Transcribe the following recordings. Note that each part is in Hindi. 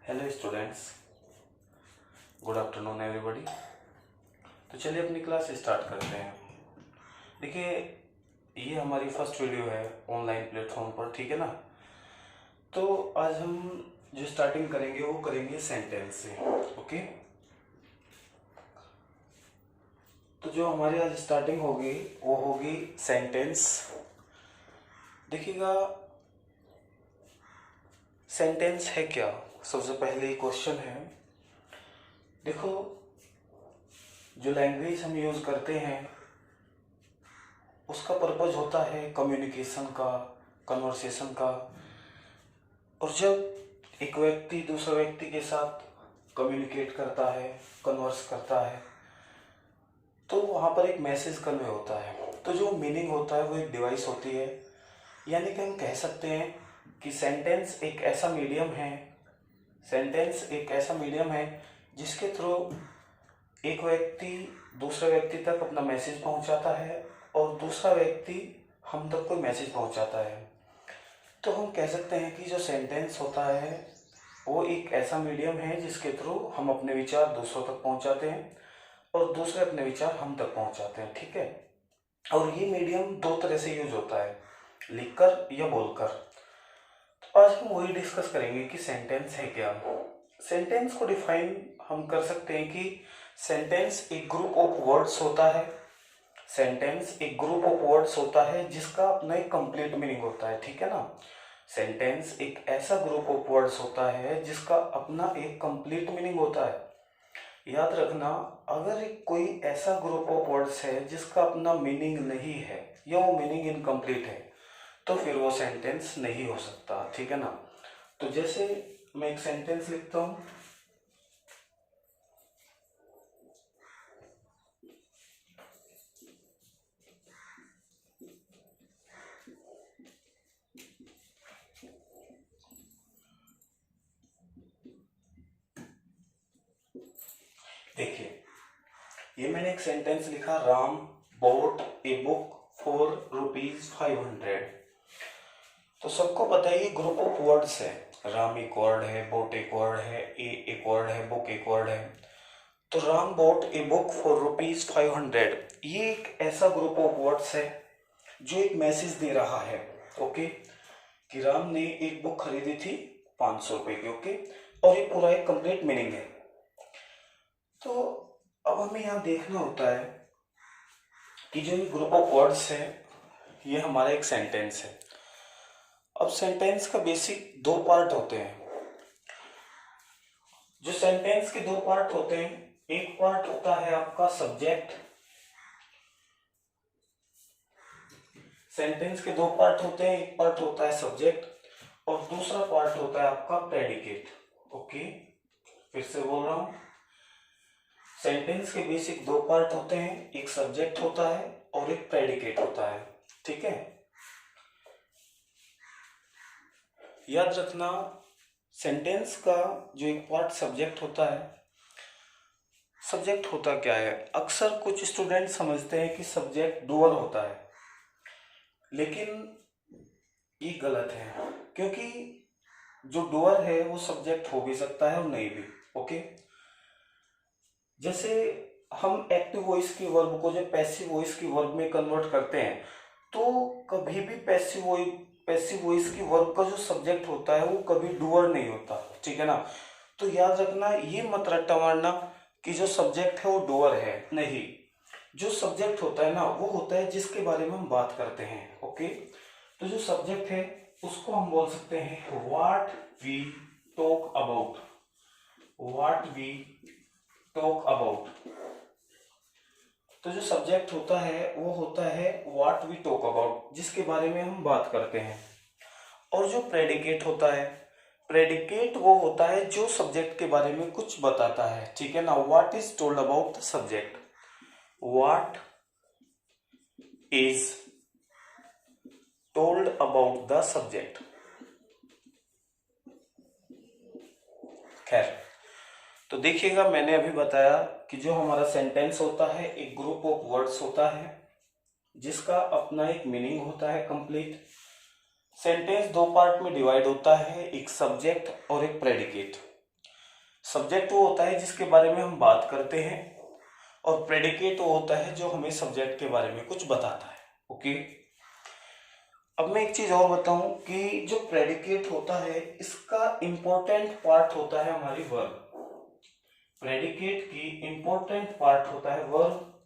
Hello students, good afternoon everybody. तो चलिए अपनी क्लास स्टार्ट करते हैं। देखिए, ये हमारी फर्स्ट वीडियो है ऑनलाइन प्लेटफॉर्म पर, ठीक है ना। तो आज हम जो स्टार्टिंग करेंगे वो करेंगे सेंटेंस से। ओके, तो जो हमारी आज स्टार्टिंग होगी वो होगी सेंटेंस। देखिएगा, सेंटेंस है क्या। सबसे पहले क्वेश्चन है, देखो जो लैंग्वेज हम यूज़ करते हैं उसका पर्पज़ होता है कम्युनिकेशन का, कन्वर्सेशन का। और जब एक व्यक्ति दूसरे व्यक्ति के साथ कम्युनिकेट करता है, कन्वर्स करता है, तो वहाँ पर एक मैसेज कन्वे होता है। तो जो मीनिंग होता है वो एक डिवाइस होती है। यानी कि हम कह सकते हैं कि सेंटेंस एक ऐसा मीडियम है, सेंटेंस एक ऐसा मीडियम है जिसके थ्रू एक व्यक्ति दूसरे व्यक्ति तक अपना मैसेज पहुंचाता है और दूसरा व्यक्ति हम तक कोई मैसेज पहुंचाता है। तो हम कह सकते हैं कि जो सेंटेंस होता है वो एक ऐसा मीडियम है जिसके थ्रू हम अपने विचार दूसरों तक पहुंचाते हैं और दूसरे अपने विचार हम तक पहुंचाते हैं, ठीक है। और ये मीडियम दो तरह से यूज होता है, लिखकर या बोलकर। तो आज हम वही डिस्कस करेंगे कि सेंटेंस है क्या। सेंटेंस को डिफाइन हम कर सकते हैं कि सेंटेंस एक ग्रुप ऑफ वर्ड्स होता है। सेंटेंस एक ग्रुप ऑफ वर्ड्स होता है जिसका अपना एक कंप्लीट मीनिंग होता है, ठीक है ना। सेंटेंस एक ऐसा ग्रुप ऑफ वर्ड्स होता है जिसका अपना एक कंप्लीट मीनिंग होता है। याद रखना, अगर एक कोई ऐसा ग्रुप ऑफ वर्ड्स है जिसका अपना मीनिंग नहीं है या वो मीनिंग इनकम्प्लीट है तो फिर वो सेंटेंस नहीं हो सकता, ठीक है ना। तो जैसे मैं एक सेंटेंस लिखता हूं, देखिए ये मैंने एक सेंटेंस लिखा, Ram bot a book for ₹500। तो सबको पता है ये ग्रुप ऑफ वर्ड्स है। राम एक वर्ड है, बोट एक वर्ड है, ए एक वर्ड है, बुक एक वर्ड है। तो Ram bot a book for ₹500, ये एक ऐसा ग्रुप ऑफ वर्ड्स है जो एक मैसेज दे रहा है, ओके, कि राम ने एक बुक खरीदी थी 500 रुपए की, ओके। और ये पूरा एक कंप्लीट मीनिंग है। तो अब हमें यहाँ देखना होता है कि जो ये ग्रुप ऑफ वर्ड्स है ये हमारा एक सेंटेंस है। अब सेंटेंस का बेसिक दो पार्ट होते हैं। जो सेंटेंस के दो पार्ट होते हैं, एक पार्ट होता है आपका सब्जेक्ट। सेंटेंस के दो पार्ट होते हैं, एक पार्ट होता है सब्जेक्ट और दूसरा पार्ट होता है आपका प्रेडिकेट, ओके। फिर से बोल रहा हूं, सेंटेंस के बेसिक दो पार्ट होते हैं, एक सब्जेक्ट होता है और एक प्रेडिकेट होता है, ठीक है। याद रखना, सेंटेंस का जो एक पार्ट सब्जेक्ट होता है, सब्जेक्ट होता क्या है। अक्सर कुछ स्टूडेंट समझते हैं कि सब्जेक्ट डूअर होता है, लेकिन ये गलत है, क्योंकि जो डूअर है वो सब्जेक्ट हो भी सकता है और नहीं भी, ओके। जैसे हम एक्टिव वॉइस की वर्ब को जो पैसिव वॉइस की वर्ब में कन्वर्ट करते हैं, तो कभी भी पैसिव वॉइस की वर्ब का जो सब्जेक्ट होता है वो कभी डूअर नहीं होता, ठीक है ना। तो याद रखना, ये मत रट्टा मारना कि जो सब्जेक्ट है वो डूअर है, नहीं। जो सब्जेक्ट होता है ना वो होता है जिसके बारे में हम बात करते हैं, ओके। तो जो सब्जेक्ट है उसको हम बोल सकते हैं what we talk about, what we talk about. तो जो सब्जेक्ट होता है वो होता है व्हाट वी टॉक अबाउट, जिसके बारे में हम बात करते हैं। और जो प्रेडिकेट होता है, प्रेडिकेट वो होता है जो सब्जेक्ट के बारे में कुछ बताता है, ठीक है ना। What is told about the subject, what is told about the subject. खैर, तो देखिएगा, मैंने अभी बताया कि जो हमारा सेंटेंस होता है एक ग्रुप ऑफ वर्ड्स होता है जिसका अपना एक मीनिंग होता है कंप्लीट। सेंटेंस दो पार्ट में डिवाइड होता है, एक सब्जेक्ट और एक प्रेडिकेट। सब्जेक्ट वो होता है जिसके बारे में हम बात करते हैं, और प्रेडिकेट वो होता है जो हमें सब्जेक्ट के बारे में कुछ बताता है। ओके, अब मैं एक चीज और बताऊं कि जो प्रेडिकेट होता है इसका इंपॉर्टेंट पार्ट होता है हमारी वर्ब। प्रेडिकेट की इंपॉर्टेंट पार्ट होता है वर्ब,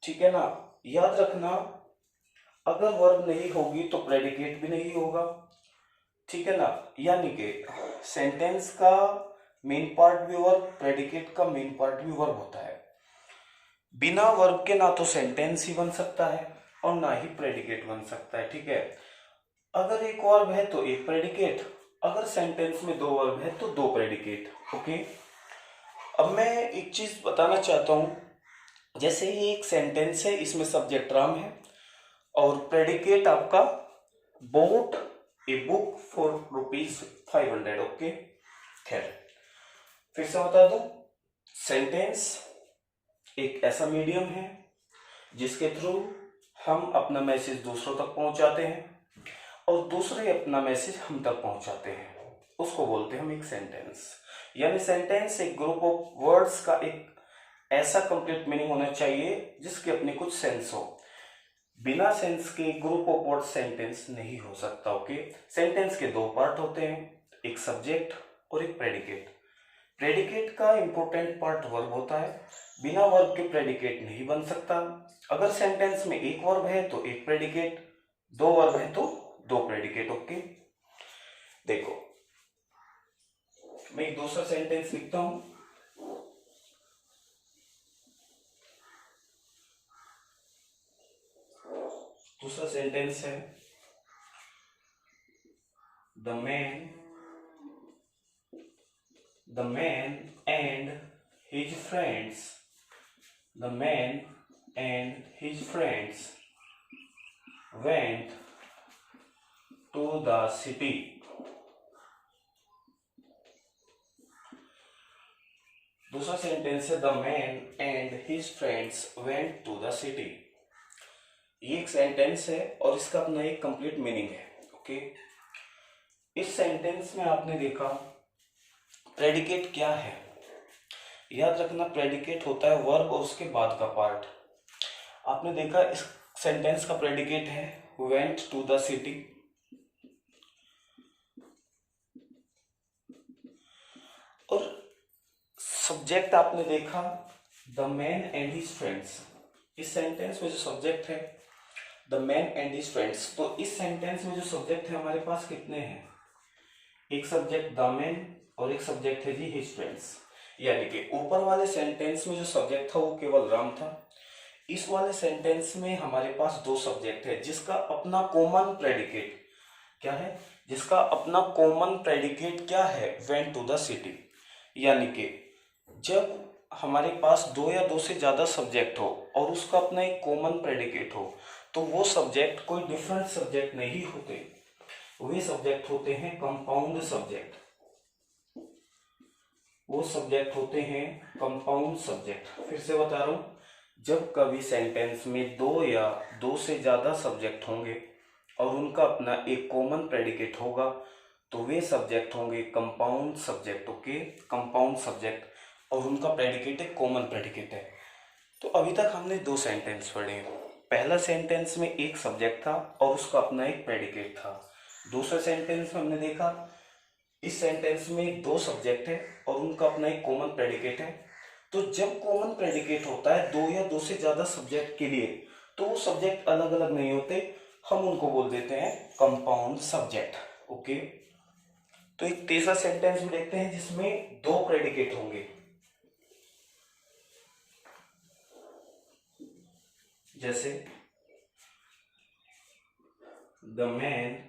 ठीक है ना। याद रखना, अगर वर्ब नहीं होगी तो प्रेडिकेट भी नहीं होगा, ठीक है ना। यानी कि सेंटेंस का मेन पार्ट भी वर्ब, प्रेडिकेट का मेन पार्ट भी वर्ब होता है। बिना वर्ब के ना तो सेंटेंस ही बन सकता है और ना ही प्रेडिकेट बन सकता है, ठीक है। अगर एक वर्ब है तो एक प्रेडिकेट, अगर सेंटेंस में दो वर्ब है तो दो प्रेडिकेट। ओके, अब मैं एक चीज बताना चाहता हूं, जैसे ये एक सेंटेंस है, इसमें सब्जेक्ट राम है और प्रेडिकेट आपका boat a book for ₹500। Okay, खैर फिर से बता दूं, सेंटेंस एक ऐसा मीडियम है जिसके थ्रू हम अपना मैसेज दूसरों तक पहुंचाते हैं और दूसरे अपना मैसेज हम तक पहुंचाते हैं, उसको बोलते हैं हम एक सेंटेंस। यानी सेंटेंस एक ग्रुप ऑफ वर्ड्स का एक ऐसा कंप्लीट मीनिंग होना चाहिए जिसके अपने कुछ सेंस हो। बिना सेंस के ग्रुप ऑफ वर्ड सेंटेंस नहीं हो सकता। ओके, सेंटेंस के दो पार्ट होते हैं, एक सब्जेक्ट और एक प्रेडिकेट। प्रेडिकेट का इंपॉर्टेंट पार्ट वर्ब होता है, बिना वर्ब के प्रेडिकेट नहीं बन सकता। अगर सेंटेंस में एक वर्ब है तो एक प्रेडिकेट, दो वर्ब है तो दो प्रेडिकेट। ओके, देखो मैं एक दूसरा सेंटेंस लिखता हूं। दूसरा सेंटेंस है, the man and his friends, the man and his friends went to the city. दूसरा सेंटेंस है, the man and his friends went to the city. ये एक सेंटेंस है और इसका अपना एक कंप्लीट मीनिंग है। ओके, इस सेंटेंस में आपने देखा प्रेडिकेट क्या है। याद रखना, प्रेडिकेट होता है वर्ब और उसके बाद का पार्ट। आपने देखा इस सेंटेंस का प्रेडिकेट है वेंट टू द सिटी, और सब्जेक्ट आपने देखा the man and his friends. इस सेंटेंस में जो सब्जेक्ट है the man and his friends, तो इस सेंटेंस में जो सब्जेक्ट है हमारे पास कितने हैं, एक सब्जेक्ट द मैन और एक सब्जेक्ट है जी हिज फ्रेंड्स। यानी कि ऊपर वाले सेंटेंस में जो सब्जेक्ट था वो केवल राम था, इस वाले सेंटेंस में हमारे पास दो सब्जेक्ट है जिसका अपना कॉमन प्रेडिकेट क्या है, जिसका अपना कॉमन प्रेडिकेट क्या है, वेंट टू द सिटी। यानी कि जब हमारे पास दो या दो से ज्यादा सब्जेक्ट हो और उसका अपना एक कॉमन प्रेडिकेट हो तो वो सब्जेक्ट कोई डिफरेंट सब्जेक्ट नहीं होते, वे सब्जेक्ट होते हैं कंपाउंड सब्जेक्ट। वो सब्जेक्ट होते हैं कंपाउंड सब्जेक्ट। फिर से बता रहा हूं, जब कभी सेंटेंस में दो या दो से ज्यादा सब्जेक्ट होंगे और उनका अपना एक कॉमन प्रेडिकेट होगा तो वे सब्जेक्ट होंगे compound subject. Okay, compound subject, और उनका प्रेडिकेट एक कॉमन प्रेडिकेट है। तो अभी तक हमने दो सेंटेंस पढ़े। पहला सेंटेंस में एक सब्जेक्ट था और उसका अपना एक प्रेडिकेट था। दूसरे सेंटेंस में हमने देखा इस सेंटेंस में दो सब्जेक्ट है और उनका अपना एक कॉमन प्रेडिकेट है। तो जब कॉमन प्रेडिकेट होता है दो या दो से ज्यादा सब्जेक्ट के लिए तो वो सब्जेक्ट अलग अलग नहीं होते, हम उनको बोल देते हैं कंपाउंड सब्जेक्ट। ओके, तो एक तीसरा सेंटेंस भी देखते हैं जिसमें दो प्रेडिकेट होंगे, जैसे the man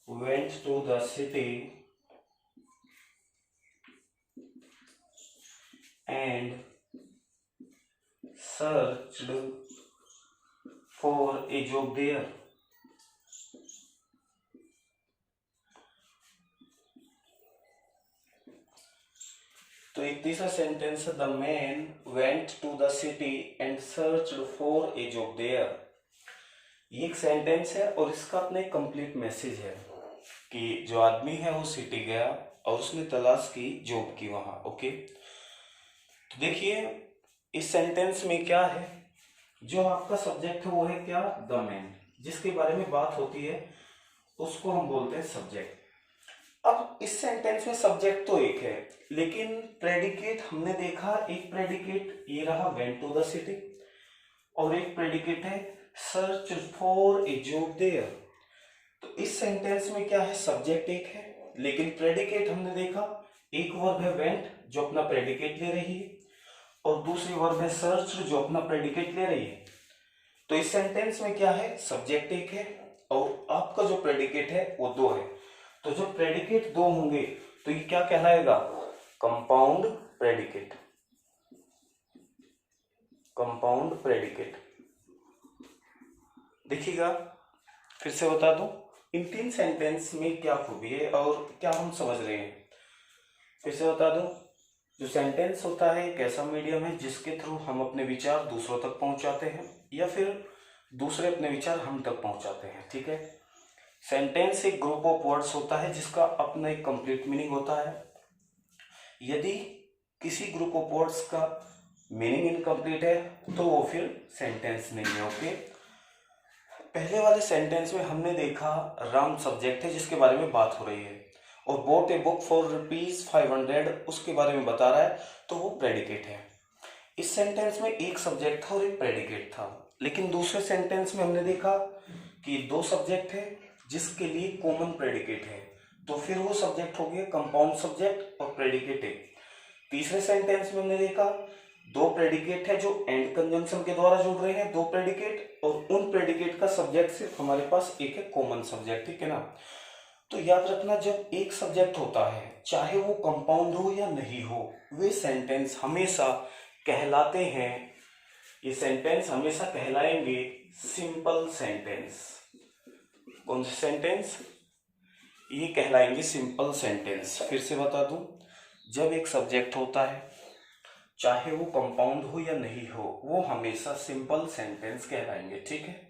went to the city and searched for a job there। तो एक तीसरा सेंटेंस है the man went to the city and searched for a job there. ये एक सेंटेंस है और इसका अपना एक कंप्लीट मैसेज है। कि जो आदमी है वो सिटी गया और उसने तलाश की जॉब की वहां। ओके, तो देखिए इस सेंटेंस में क्या है, जो आपका सब्जेक्ट है वो है क्या, द मैन, जिसके बारे में बात होती है उसको हम बोलते हैं सब्जेक्ट। अब इस सेंटेंस में सब्जेक्ट तो एक है, लेकिन प्रेडिकेट हमने देखा, एक प्रेडिकेट ये रहा वेंट टू द सिटी, और एक प्रेडिकेट है search for a job there. तो इस सेंटेंस में क्या है, सब्जेक्ट एक है लेकिन प्रेडिकेट हमने देखा, एक वर्ब है वेंट जो अपना प्रेडिकेट ले रही है, और दूसरी वर्ब है सर्च जो अपना प्रेडिकेट ले रही है। तो इस सेंटेंस में क्या है, सब्जेक्ट एक है और आपका जो प्रेडिकेट है वो दो है। तो जब प्रेडिकेट दो होंगे तो ये क्या कहलाएगा, कंपाउंड प्रेडिकेट। Compound predicate. देखिएगा फिर से बता दूं, इन तीन सेंटेंस में क्या खूबी है और क्या हम समझ रहे हैं। फिर से बता दूं, जो सेंटेंस होता है एक ऐसा मीडियम है जिसके थ्रू हम अपने विचार दूसरों तक पहुंचाते हैं या फिर दूसरे अपने विचार हम तक पहुंचाते हैं। ठीक है, सेंटेंस एक ग्रुप ऑफ वर्ड्स होता है जिसका अपना एक कंप्लीट मीनिंग होता है। यदि किसी ग्रुप ऑफ वर्ड्स का मीनिंग इनकम्प्लीट है तो वो फिर सेंटेंस नहीं है। ओके, पहले वाले सेंटेंस में हमने देखा राम सब्जेक्ट है जिसके बारे में बात हो रही है, और बोट ए बुक फॉर ₹500 उसके बारे में बता रहा है, तो वो प्रेडिकेट है। इस सेंटेंस में एक सब्जेक्ट था और एक प्रेडिकेट था, लेकिन दूसरे सेंटेंस में हमने देखा कि दो सब्जेक्ट है जिसके लिए कॉमन प्रेडिकेट है, तो फिर वो सब्जेक्ट हो गया कंपाउंड सब्जेक्ट और प्रेडिकेट है। तीसरे सेंटेंस में हमने देखा दो प्रेडिकेट है जो एंड कंजंक्शन के द्वारा जुड़ रहे हैं, दो प्रेडिकेट, और उन प्रेडिकेट का सब्जेक्ट सिर्फ हमारे पास एक है, कॉमन सब्जेक्ट। ठीक है ना, तो याद रखना जब एक सब्जेक्ट होता है चाहे वो कंपाउंड हो या नहीं हो, वे सेंटेंस हमेशा कहलाते हैं, ये सेंटेंस हमेशा कहलाएंगे सिंपल सेंटेंस। कौन से सेंटेंस, ये कहलाएंगे सिंपल सेंटेंस। फिर से बता दूं, जब एक सब्जेक्ट होता है चाहे वो कंपाउंड हो या नहीं हो, वो हमेशा सिंपल सेंटेंस कहलाएंगे। ठीक है।